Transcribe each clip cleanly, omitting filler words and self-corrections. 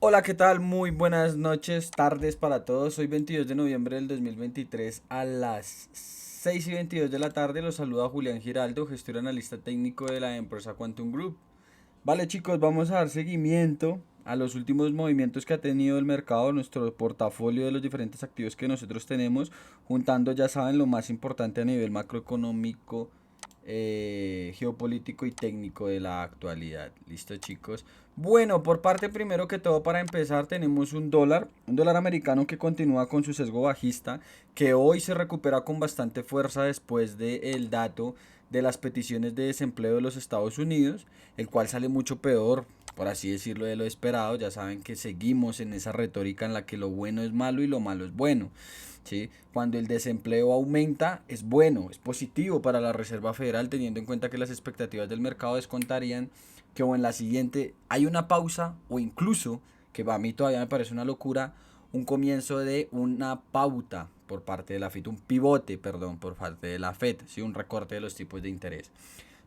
Hola, ¿qué tal? Muy buenas noches, tardes para todos. Hoy 22 de noviembre del 2023 a las 6:22 de la tarde. Los saluda Julián Giraldo, gestor analista técnico de la empresa Quantum Group. Vale, chicos, vamos a dar seguimiento a los últimos movimientos que ha tenido el mercado, nuestro portafolio de los diferentes activos que nosotros tenemos, juntando, ya saben, lo más importante a nivel macroeconómico, geopolítico y técnico de la actualidad. Listo, chicos. Bueno, por parte primero que todo, para empezar, tenemos un dólar americano que continúa con su sesgo bajista, que hoy se recupera con bastante fuerza después del dato de las peticiones de desempleo de los Estados Unidos, el cual sale mucho peor, por así decirlo, de lo esperado. Ya saben que seguimos en esa retórica en la que lo bueno es malo y lo malo es bueno. ¿Sí? Cuando el desempleo aumenta, es bueno, es positivo para la Reserva Federal, teniendo en cuenta que las expectativas del mercado descontarían que o en la siguiente hay una pausa o incluso, que a mí todavía me parece una locura, un comienzo de una pauta por parte de la FED, un pivote, perdón, por parte de la FED, ¿sí? Un recorte de los tipos de interés.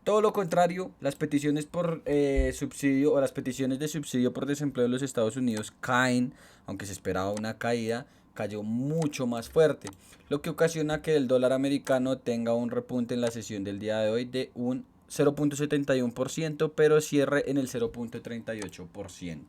Todo lo contrario, las peticiones por subsidio o las peticiones de subsidio por desempleo de los Estados Unidos caen, aunque se esperaba una caída, cayó mucho más fuerte, lo que ocasiona que el dólar americano tenga un repunte en la sesión del día de hoy de un 0.71%, pero cierre en el 0.38%.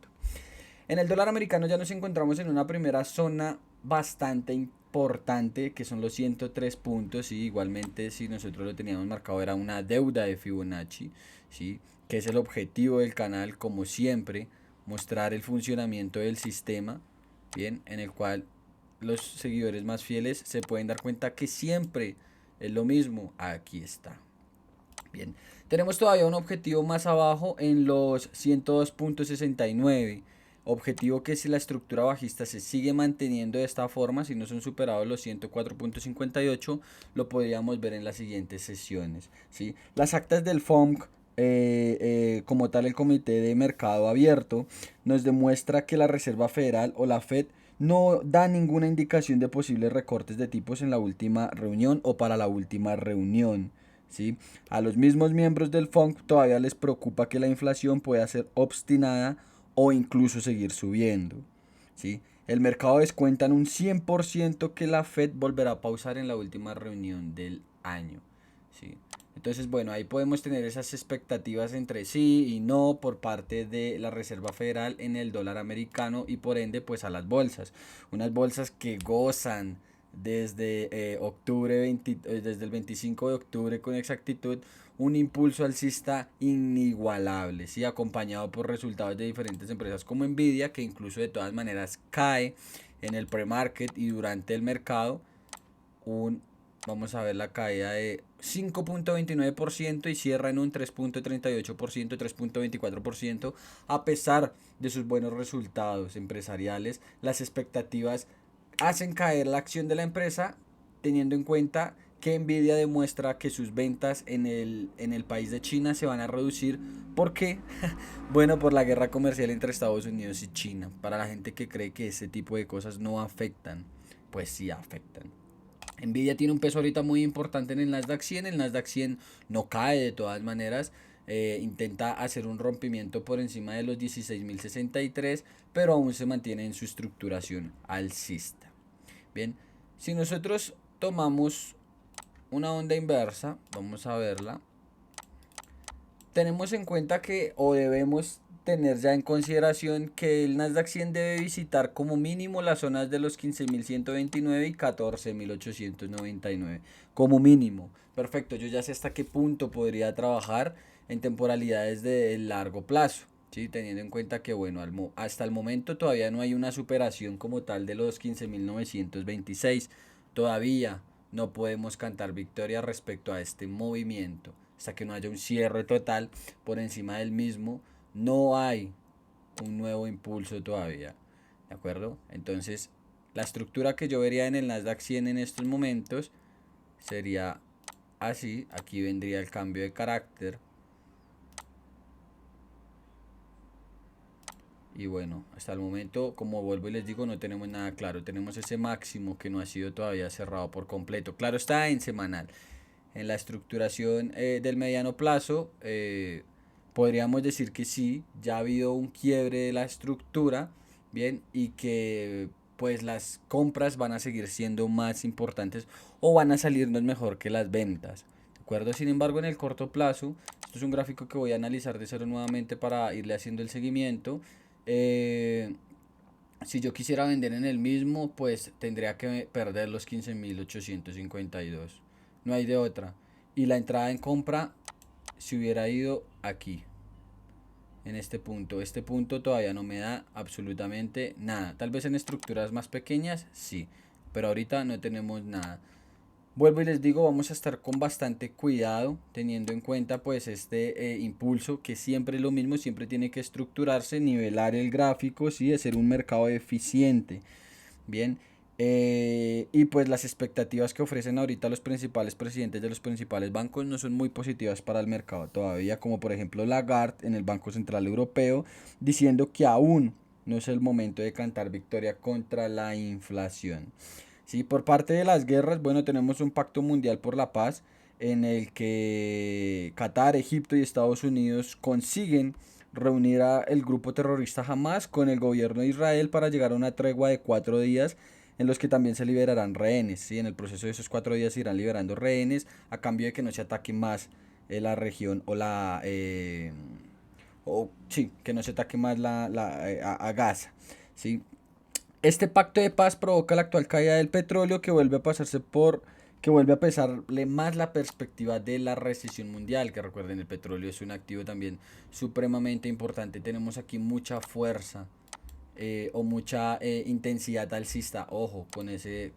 En el dólar americano ya nos encontramos en una primera zona bastante importante, que son los 103 puntos. ¿Sí? Igualmente, si nosotros lo teníamos marcado, era una deuda de Fibonacci, ¿sí? Que es el objetivo del canal, como siempre, mostrar el funcionamiento del sistema, bien, en el cual los seguidores más fieles se pueden dar cuenta que siempre es lo mismo. Aquí está. Bien, tenemos todavía un objetivo más abajo en los 102.69. Objetivo que, si la estructura bajista se sigue manteniendo de esta forma, si no son superados los 104.58, lo podríamos ver en las siguientes sesiones. ¿Sí? Las actas del FOMC, como tal el Comité de Mercado Abierto, nos demuestra que la Reserva Federal o la Fed no da ninguna indicación de posibles recortes de tipos en la última reunión o para la última reunión. ¿Sí? A los mismos miembros del FOMC todavía les preocupa que la inflación pueda ser obstinada o incluso seguir subiendo. ¿Sí? El mercado descuenta en un 100% que la Fed volverá a pausar en la última reunión del año. ¿Sí? Entonces, bueno, ahí podemos tener esas expectativas entre sí y no por parte de la Reserva Federal en el dólar americano y por ende pues a las bolsas. Unas bolsas que gozan desde desde el 25 de octubre con exactitud, un impulso alcista inigualable, ¿sí? Acompañado por resultados de diferentes empresas como Nvidia, que incluso de todas maneras cae en el pre-market y durante el mercado. un Vamos a ver la caída de 5.29% y cierra en un 3.38%, 3.24%, a pesar de sus buenos resultados empresariales. Las expectativas hacen caer la acción de la empresa, teniendo en cuenta que Nvidia demuestra que sus ventas en el país de China se van a reducir. ¿Por qué? Bueno, por la guerra comercial entre Estados Unidos y China. Para la gente que cree que ese tipo de cosas no afectan, pues sí afectan. Nvidia tiene un peso ahorita muy importante en el Nasdaq 100. El Nasdaq 100 no cae de todas maneras. Intenta hacer un rompimiento por encima de los 16.063, pero aún se mantiene en su estructuración alcista. Bien, si nosotros tomamos una onda inversa, vamos a verla, tenemos en cuenta que, o debemos tener ya en consideración, que el Nasdaq 100 debe visitar como mínimo las zonas de los 15.129 y 14.899 como mínimo. Perfecto, yo ya sé hasta qué punto podría trabajar en temporalidades de largo plazo, ¿sí? Teniendo en cuenta que, bueno, hasta el momento todavía no hay una superación como tal de los 15.926. Todavía no podemos cantar victoria respecto a este movimiento. Hasta que no haya un cierre total por encima del mismo, no hay un nuevo impulso todavía. ¿De acuerdo? Entonces, la estructura que yo vería en el Nasdaq 100 en estos momentos sería así. Aquí vendría el cambio de carácter. Y bueno, hasta el momento, como vuelvo y les digo, no tenemos nada claro. Tenemos ese máximo que no ha sido todavía cerrado por completo. Claro, está en semanal. En la estructuración del mediano plazo, podríamos decir que sí, ya ha habido un quiebre de la estructura, bien, y que pues las compras van a seguir siendo más importantes o van a salirnos mejor que las ventas. ¿De acuerdo? Sin embargo, en el corto plazo, esto es un gráfico que voy a analizar de cero nuevamente para irle haciendo el seguimiento. eh, si yo quisiera vender en el mismo, pues tendría que perder los 15.852. No hay de otra. Y la entrada en compra se hubiera ido aquí, en este punto. Este punto todavía no me da absolutamente nada. Tal vez en estructuras más pequeñas, sí. Pero ahorita no tenemos nada. Vuelvo y les digo, vamos a estar con bastante cuidado, teniendo en cuenta pues este impulso, que siempre es lo mismo, siempre tiene que estructurarse, nivelar el gráfico, sí, de ser un mercado eficiente. Bien, y pues las expectativas que ofrecen ahorita los principales presidentes de los principales bancos no son muy positivas para el mercado todavía, como por ejemplo Lagarde en el Banco Central Europeo, diciendo que aún no es el momento de cantar victoria contra la inflación. Sí, por parte de las guerras, bueno, tenemos un pacto mundial por la paz en el que Qatar, Egipto y Estados Unidos consiguen reunir a el grupo terrorista Hamas con el gobierno de Israel para llegar a una tregua de 4 días en los que también se liberarán rehenes. ¿Sí? En el proceso de esos 4 días se irán liberando rehenes a cambio de que no se ataque más la región o sí, que no se ataque más a Gaza. ¿Sí? Este pacto de paz provoca la actual caída del petróleo que vuelve a pesarle más la perspectiva de la recesión mundial, que recuerden el petróleo es un activo también supremamente importante. Tenemos aquí mucha fuerza o mucha intensidad alcista, ojo, con ese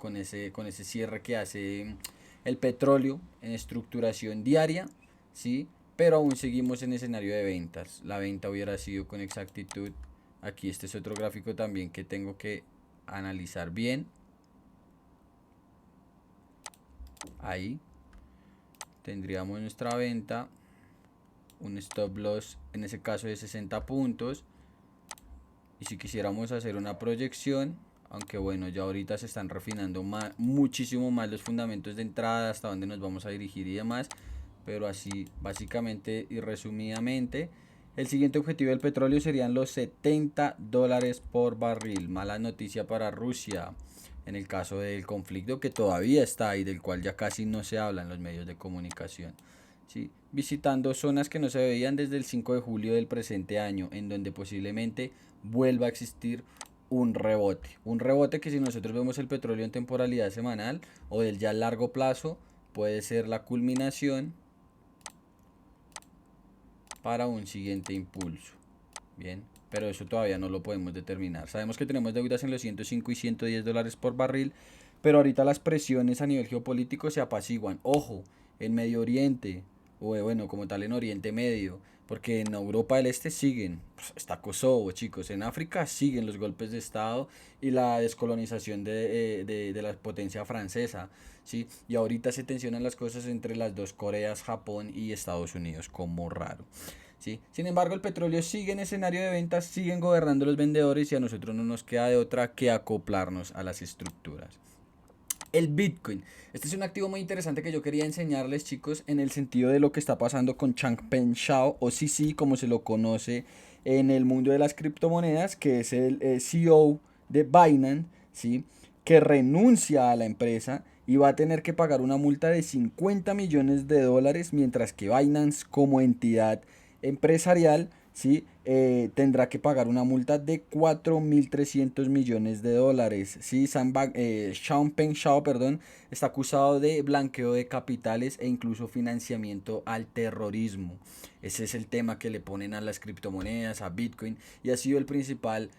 cierre que hace el petróleo en estructuración diaria, ¿sí? Pero aún seguimos en escenario de ventas. La venta hubiera sido con exactitud. Aquí este es otro gráfico también que tengo que analizar bien. Ahí tendríamos nuestra venta, un stop loss en ese caso de 60 puntos. Y si quisiéramos hacer una proyección, aunque bueno, ya ahorita se están refinando muchísimo más los fundamentos de entrada, hasta dónde nos vamos a dirigir y demás. Pero así, básicamente y resumidamente, el siguiente objetivo del petróleo serían los $70 por barril. Mala noticia para Rusia en el caso del conflicto que todavía está ahí, del cual ya casi no se habla en los medios de comunicación. ¿Sí? Visitando zonas que no se veían desde el 5 de julio del presente año, en donde posiblemente vuelva a existir un rebote. Un rebote que si nosotros vemos el petróleo en temporalidad semanal o del ya largo plazo, puede ser la culminación para un siguiente impulso. Bien, pero eso todavía no lo podemos determinar. Sabemos que tenemos deudas en los 105 y $110 por barril, pero ahorita las presiones a nivel geopolítico se apaciguan. Ojo, en Medio Oriente, o bueno, como tal en Oriente Medio, porque en Europa del Este siguen, pues, está Kosovo, chicos, en África siguen los golpes de Estado y la descolonización de la potencia francesa, ¿sí? Y ahorita se tensionan las cosas entre las dos Coreas, Japón y Estados Unidos, como raro. ¿Sí? Sin embargo, el petróleo sigue en escenario de ventas, siguen gobernando los vendedores y a nosotros no nos queda de otra que acoplarnos a las estructuras. El Bitcoin. Este es un activo muy interesante que yo quería enseñarles, chicos, en el sentido de lo que está pasando con Changpeng Zhao, o CC, como se lo conoce en el mundo de las criptomonedas, que es el CEO de Binance, ¿sí? Que renuncia a la empresa y va a tener que pagar una multa de $50 millones, mientras que Binance como entidad empresarial, ¿sí? Tendrá que pagar una multa de $4.300 millones. ¿Sí? Changpeng Zhao, perdón, está acusado de blanqueo de capitales e incluso financiamiento al terrorismo. Ese es el tema que le ponen a las criptomonedas, a Bitcoin, y ha sido el principal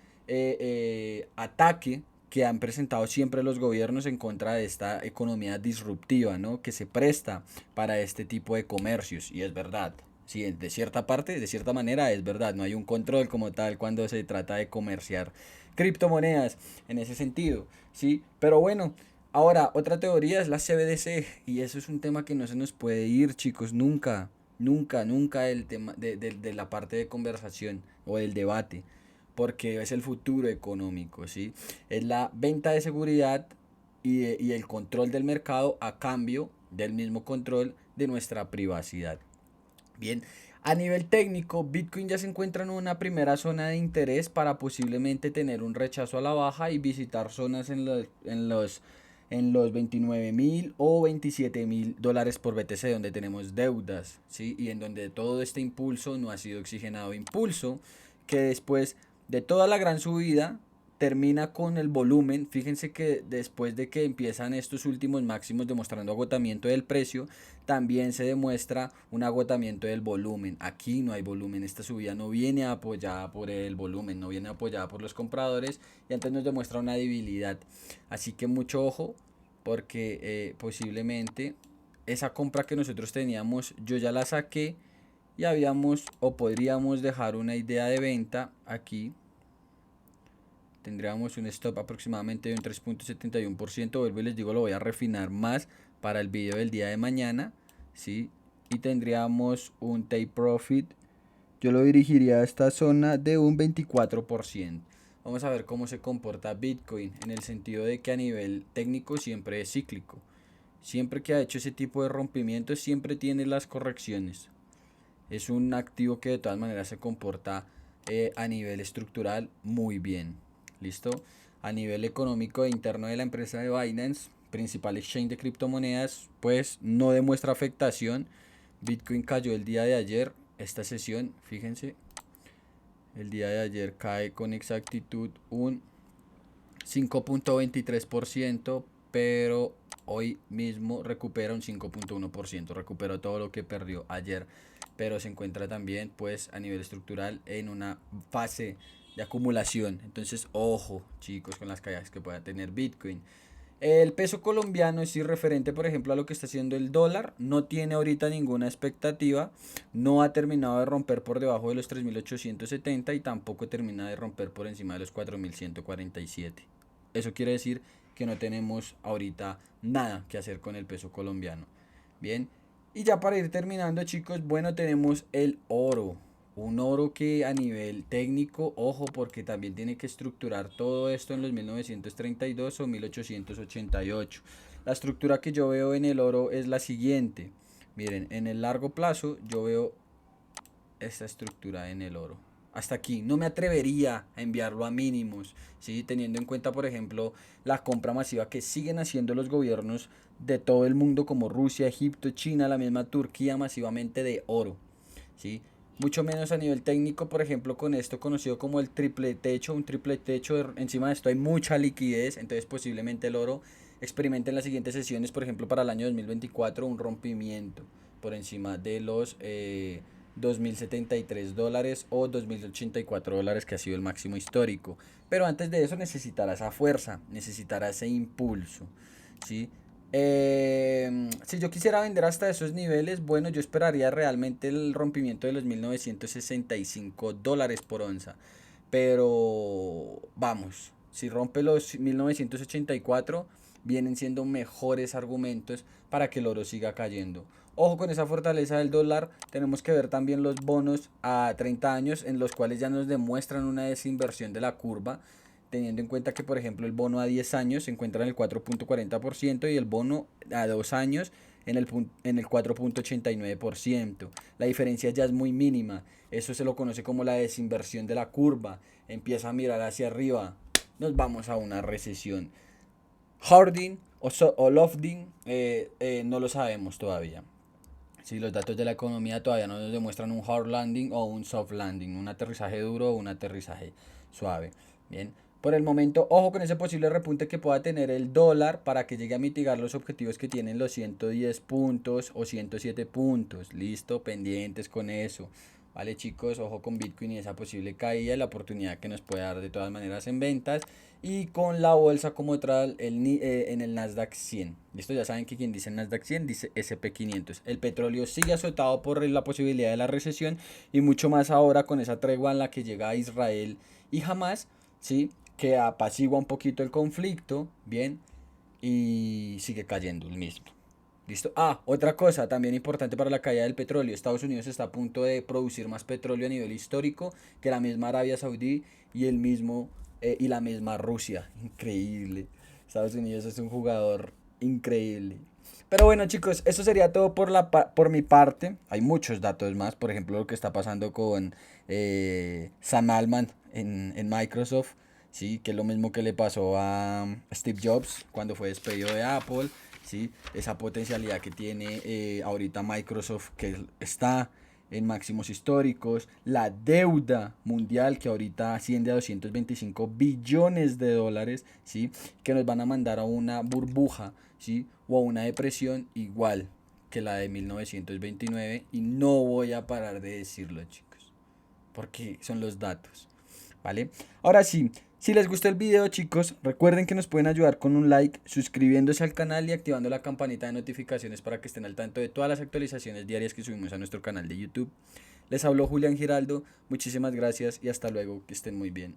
ataque que han presentado siempre los gobiernos en contra de esta economía disruptiva, ¿no? Que se presta para este tipo de comercios, y es verdad. Sí, de cierta parte, de cierta manera es verdad, no hay un control como tal cuando se trata de comerciar criptomonedas en ese sentido, ¿sí? Pero bueno, ahora otra teoría es la CBDC y eso es un tema que no se nos puede ir, chicos, nunca, nunca, nunca el tema de la parte de conversación o del debate, porque es el futuro económico, ¿sí? Es la venta de seguridad y el control del mercado a cambio del mismo control de nuestra privacidad. Bien, A nivel técnico, Bitcoin ya se encuentra en una primera zona de interés para posiblemente tener un rechazo a la baja y visitar zonas en los 29.000 o 27.000 dólares por BTC, donde tenemos deudas, ¿sí? Y en donde todo este impulso no ha sido oxigenado. Impulso que después de toda la gran subida termina con el volumen. Fíjense que después de que empiezan estos últimos máximos demostrando agotamiento del precio, también se demuestra un agotamiento del volumen. Aquí no hay volumen, esta subida no viene apoyada por el volumen, no viene apoyada por los compradores y entonces nos demuestra una debilidad. Así que mucho ojo porque posiblemente esa compra que nosotros teníamos yo ya la saqué y habíamos o podríamos dejar una idea de venta aquí. Tendríamos un stop aproximadamente de un 3.71%. Vuelvo y les digo, lo voy a refinar más para el video del día de mañana, ¿sí? Y tendríamos un take profit. Yo lo dirigiría a esta zona de un 24%. Vamos a ver cómo se comporta Bitcoin en el sentido de que a nivel técnico siempre es cíclico. Siempre que ha hecho ese tipo de rompimientos siempre tiene las correcciones. Es un activo que de todas maneras se comporta a nivel estructural muy bien. ¿Listo? A nivel económico e interno de la empresa de Binance, principal exchange de criptomonedas, pues no demuestra afectación. Bitcoin cayó el día de ayer, esta sesión, fíjense, el día de ayer cae con exactitud un 5.23%, pero hoy mismo recupera un 5.1%, recuperó todo lo que perdió ayer, pero se encuentra también pues a nivel estructural en una fase de acumulación. Entonces ojo chicos con las caídas que pueda tener Bitcoin. El peso colombiano es irreferente, por ejemplo, a lo que está haciendo el dólar. No tiene ahorita ninguna expectativa. No ha terminado de romper por debajo de los 3.870 y tampoco termina de romper por encima de los 4.147. Eso quiere decir que no tenemos ahorita nada que hacer con el peso colombiano. Bien. Y ya para ir terminando, chicos, bueno, tenemos el oro. Un oro que a nivel técnico, ojo, porque también tiene que estructurar todo esto en los 1932 o 1888. La estructura que yo veo en el oro es la siguiente. Miren, en el largo plazo yo veo esta estructura en el oro. Hasta aquí, no me atrevería a enviarlo a mínimos, ¿sí? Teniendo en cuenta, por ejemplo, la compra masiva que siguen haciendo los gobiernos de todo el mundo como Rusia, Egipto, China, la misma Turquía masivamente de oro, ¿sí? Mucho menos a nivel técnico, por ejemplo, con esto conocido como el triple techo, un triple techo, encima de esto hay mucha liquidez, entonces posiblemente el oro experimente en las siguientes sesiones, por ejemplo, para el año 2024, un rompimiento por encima de los 2.073 dólares o 2.084 dólares, que ha sido el máximo histórico. Pero antes de eso necesitará esa fuerza, necesitará ese impulso, ¿sí? Si yo quisiera vender hasta esos niveles, bueno, yo esperaría realmente el rompimiento de los 1965 dólares por onza. Pero vamos, si rompe los 1984, vienen siendo mejores argumentos para que el oro siga cayendo. Ojo con esa fortaleza del dólar, tenemos que ver también los bonos a 30 años en los cuales ya nos demuestran una desinversión de la curva, teniendo en cuenta que por ejemplo el bono a 10 años se encuentra en el 4.40% y el bono a 2 años en el 4.89%. La diferencia ya es muy mínima, eso se lo conoce como la desinversión de la curva, empieza a mirar hacia arriba, nos vamos a una recesión. Harding o Lofting no lo sabemos todavía. Si los datos de la economía todavía no nos demuestran un hard landing o un soft landing, un aterrizaje duro o un aterrizaje suave. Bien, por el momento, ojo con ese posible repunte que pueda tener el dólar para que llegue a mitigar los objetivos que tienen los 110 puntos o 107 puntos. Listo, pendientes con eso. Vale chicos, ojo con Bitcoin y esa posible caída y la oportunidad que nos puede dar de todas maneras en ventas. Y con la bolsa como tal en el Nasdaq 100. Listo, ya saben que quien dice Nasdaq 100 dice SP500. El petróleo sigue azotado por la posibilidad de la recesión y mucho más ahora con esa tregua en la que llega Israel y Hamas, ¿sí? Que apacigua un poquito el conflicto, bien, y sigue cayendo el mismo. ¿Listo? Ah, otra cosa también importante para la caída del petróleo. Estados Unidos está a punto de producir más petróleo a nivel histórico que la misma Arabia Saudí y el mismo y la misma Rusia. Increíble. Estados Unidos es un jugador increíble. Pero bueno, chicos, eso sería todo por mi parte. Hay muchos datos más, por ejemplo, lo que está pasando con Sam Altman en Microsoft, ¿sí? Que es lo mismo que le pasó a Steve Jobs cuando fue despedido de Apple, ¿sí? Esa potencialidad que tiene ahorita Microsoft, que está en máximos históricos, la deuda mundial que ahorita asciende a 225 billones de dólares, ¿sí? Que nos van a mandar a una burbuja, ¿sí? O a una depresión igual que la de 1929 y no voy a parar de decirlo, chicos, porque son los datos, ¿vale? Ahora sí, si les gustó el video, chicos, recuerden que nos pueden ayudar con un like, suscribiéndose al canal y activando la campanita de notificaciones para que estén al tanto de todas las actualizaciones diarias que subimos a nuestro canal de YouTube. Les habló Julián Giraldo, muchísimas gracias y hasta luego, que estén muy bien.